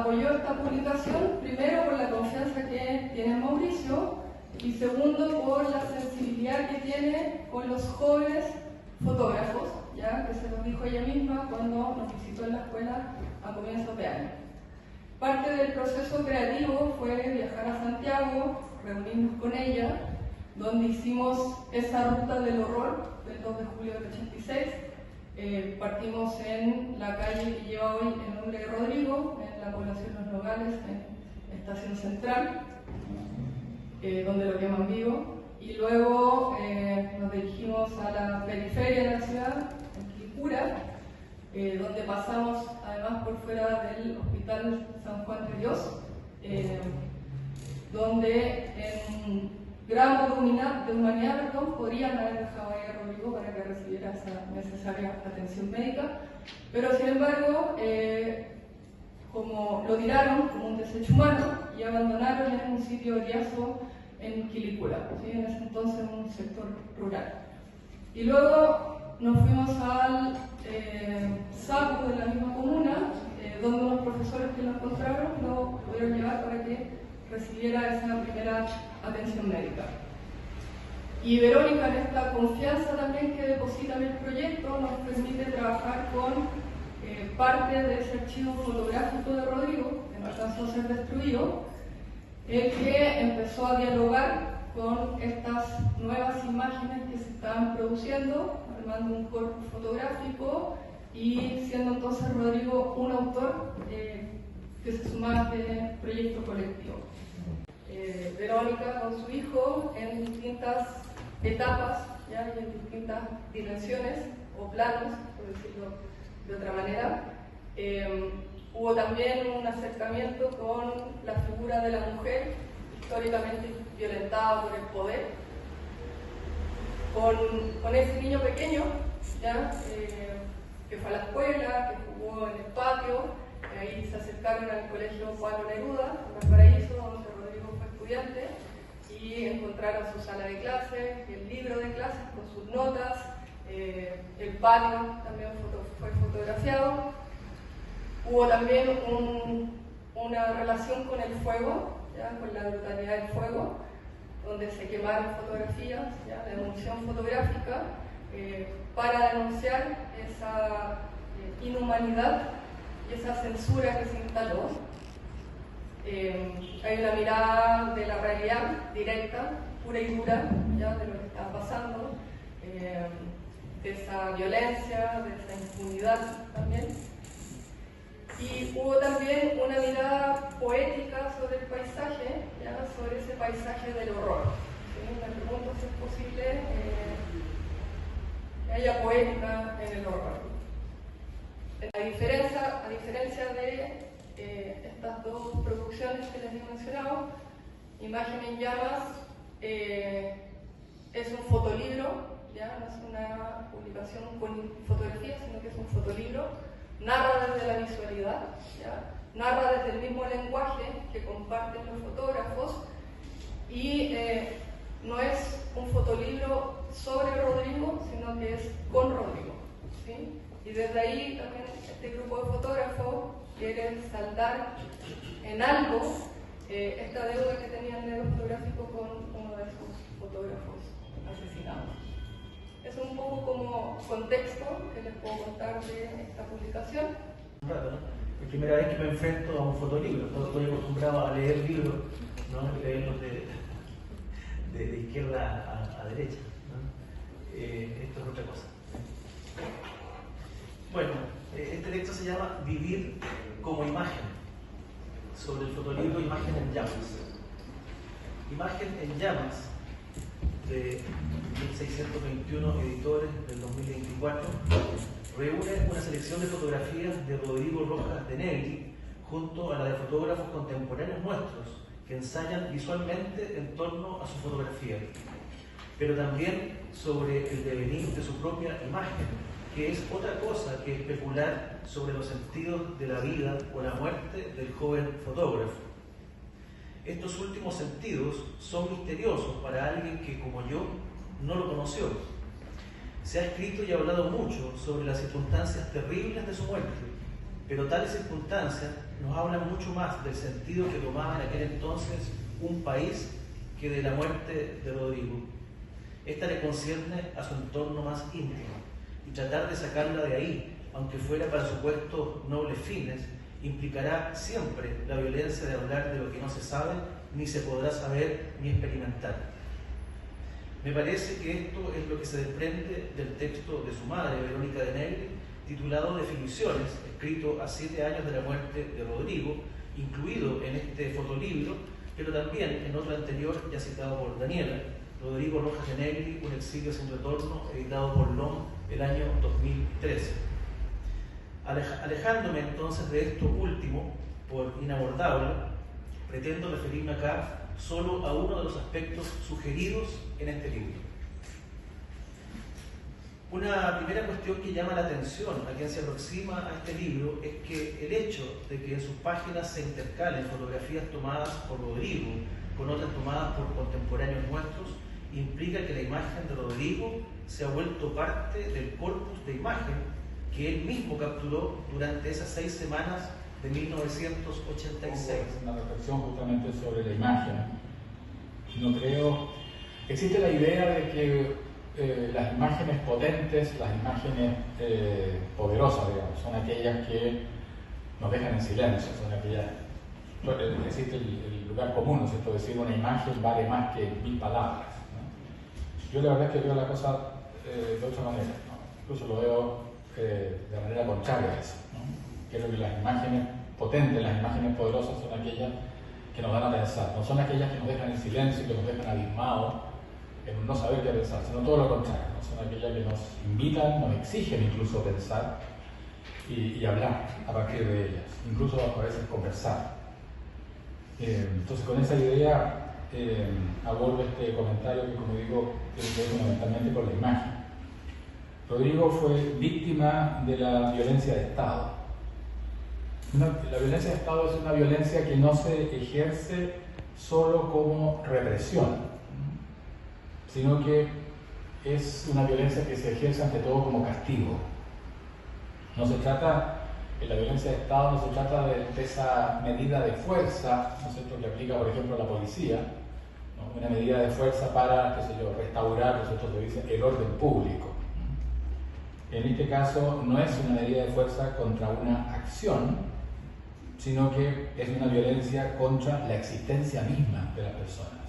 apoyó esta publicación, primero por la confianza que tiene Mauricio y segundo por la sensibilidad que tiene con los jóvenes fotógrafos, ya que se lo dijo ella misma cuando nos visitó en la escuela a comienzos de año. Parte del proceso creativo fue viajar a Santiago, reunirnos con ella, donde hicimos esa ruta del horror del 2 de julio del 86. Partimos en la calle que lleva hoy el nombre de Rodrigo, en la población Los Nogales, en Estación Central, donde lo queman vivo, y luego nos dirigimos a la periferia de la ciudad, en Quilicura, donde pasamos además por fuera del Hospital San Juan de Dios, donde en grado de humanidad podrían haber dejado ahí a Rodrigo para que recibiera esa necesaria atención médica, pero sin embargo, como lo tiraron como un desecho humano y abandonaron en un sitio oriazo en Quilicura, ¿sí? En ese entonces un sector rural. Y luego nos fuimos al SACU de la misma comuna, donde unos profesores que lo encontraron lo pudieron llevar para que recibiera esa primera atención médica. Y Verónica, en esta confianza también que deposita en el proyecto, nos permite trabajar con parte de ese archivo fotográfico de Rodrigo, que no alcanzó a ser destruido, el que empezó a dialogar con estas nuevas imágenes que se estaban produciendo, armando un corpus fotográfico y siendo entonces Rodrigo un autor que se sumaba a este proyecto colectivo. Verónica con su hijo en distintas etapas, ¿ya? Y en distintas dimensiones o planos, por decirlo de otra manera. Hubo también un acercamiento con la figura de la mujer, históricamente violentada por el poder, con ese niño pequeño, ¿ya? Que fue a la escuela, que jugó en el patio, ahí se acercaron al colegio Pablo Neruda, en Valparaíso, donde Rodrigo fue estudiante, y encontraron su sala de clases, el libro de clases con sus notas, el patio también fue fotografiado. Hubo también una relación con el fuego, ¿ya? Con la brutalidad del fuego, donde se quemaron fotografías, ¿ya? De demolición fotográfica, para denunciar esa inhumanidad y esa censura que se instaló. Hay una mirada de la realidad directa, pura y dura, ¿ya? De lo que está pasando, de esa violencia, de esa impunidad también. Y hubo también una mirada poética sobre el paisaje, ¿ya? Sobre ese paisaje del horror. ¿Sí? Me pregunto si es posible que haya poética en el horror. A diferencia de estas dos producciones que les he mencionado, Imagen en Llamas es un fotolibro, ¿ya? No es una publicación con fotografías, sino que es un fotolibro. Narra desde la visualidad, ¿ya? Narra desde el mismo lenguaje que comparten los fotógrafos y no es un fotolibro sobre Rodrigo, sino que es con Rodrigo, ¿sí? Y desde ahí también este grupo de fotógrafos quieren saldar en algo esta deuda que tenía el negro fotográfico con uno de sus fotógrafos asesinados. Es un poco como contexto que les puedo contar de esta publicación. Es la primera vez que me enfrento a un fotolibro. Estoy acostumbrado a leer libros, ¿no? Leerlos de izquierda a derecha, ¿no? Esto es otra cosa. Bueno, este texto se llama Vivir como imagen, sobre el fotolibro Imagen en Llamas. Imagen en Llamas, de 1621 editores del 2024, reúne una selección de fotografías de Rodrigo Rojas de Negri junto a la de fotógrafos contemporáneos nuestros que ensayan visualmente en torno a su fotografía, pero también sobre el devenir de su propia imagen, que es otra cosa que especular sobre los sentidos de la vida o la muerte del joven fotógrafo. Estos últimos sentidos son misteriosos para alguien que, como yo, no lo conoció. Se ha escrito y hablado mucho sobre las circunstancias terribles de su muerte, pero tales circunstancias nos hablan mucho más del sentido que tomaba en aquel entonces un país que de la muerte de Rodrigo. Esta le concierne a su entorno más íntimo, y tratar de sacarla de ahí, aunque fuera para supuestos nobles fines, implicará siempre la violencia de hablar de lo que no se sabe, ni se podrá saber ni experimentar. Me parece que esto es lo que se desprende del texto de su madre, Verónica de Negri, titulado Definiciones, escrito a 7 años de la muerte de Rodrigo, incluido en este fotolibro, pero también en otro anterior ya citado por Daniela, Rodrigo Rojas de Negri, Un exilio sin retorno, editado por LOM el año 2013. Alejándome entonces de esto último, por inabordable, pretendo referirme acá solo a uno de los aspectos sugeridos en este libro. Una primera cuestión que llama la atención a quien se aproxima a este libro es que el hecho de que en sus páginas se intercalen fotografías tomadas por Rodrigo con otras tomadas por contemporáneos nuestros implica que la imagen de Rodrigo se ha vuelto parte del corpus de imagen que él mismo capturó durante esas 6 semanas de 1986. Una reflexión justamente sobre la imagen. No creo... Existe la idea de que las imágenes potentes, las imágenes poderosas, digamos, son aquellas que nos dejan en silencio, son aquellas... Existe el lugar común, ¿no es cierto? Decir una imagen vale más que 1000 palabras, ¿no? Yo la verdad es que veo la cosa de otra manera, ¿no? Incluso lo veo de manera contraria a eso, ¿no? Creo que las imágenes potentes, las imágenes poderosas son aquellas que nos dan a pensar, no son aquellas que nos dejan en silencio, que nos dejan abismados en un no saber qué pensar, sino todo lo contrario, ¿no? Son aquellas que nos invitan, nos exigen incluso pensar y hablar a partir de ellas, incluso a veces conversar. Entonces con esa idea abordo este comentario que, como digo, tiene que ver fundamentalmente con la imagen. Rodrigo fue víctima de la violencia de Estado. La violencia de Estado es una violencia que no se ejerce solo como represión, sino que es una violencia que se ejerce ante todo como castigo. No se trata, en la violencia de Estado no se trata de esa medida de fuerza, ¿no es cierto?, que aplica, por ejemplo, la policía, ¿no? Una medida de fuerza para, qué sé yo, restaurar, nosotros le dicen, el orden público. En este caso no es una medida de fuerza contra una acción, sino que es una violencia contra la existencia misma de las personas.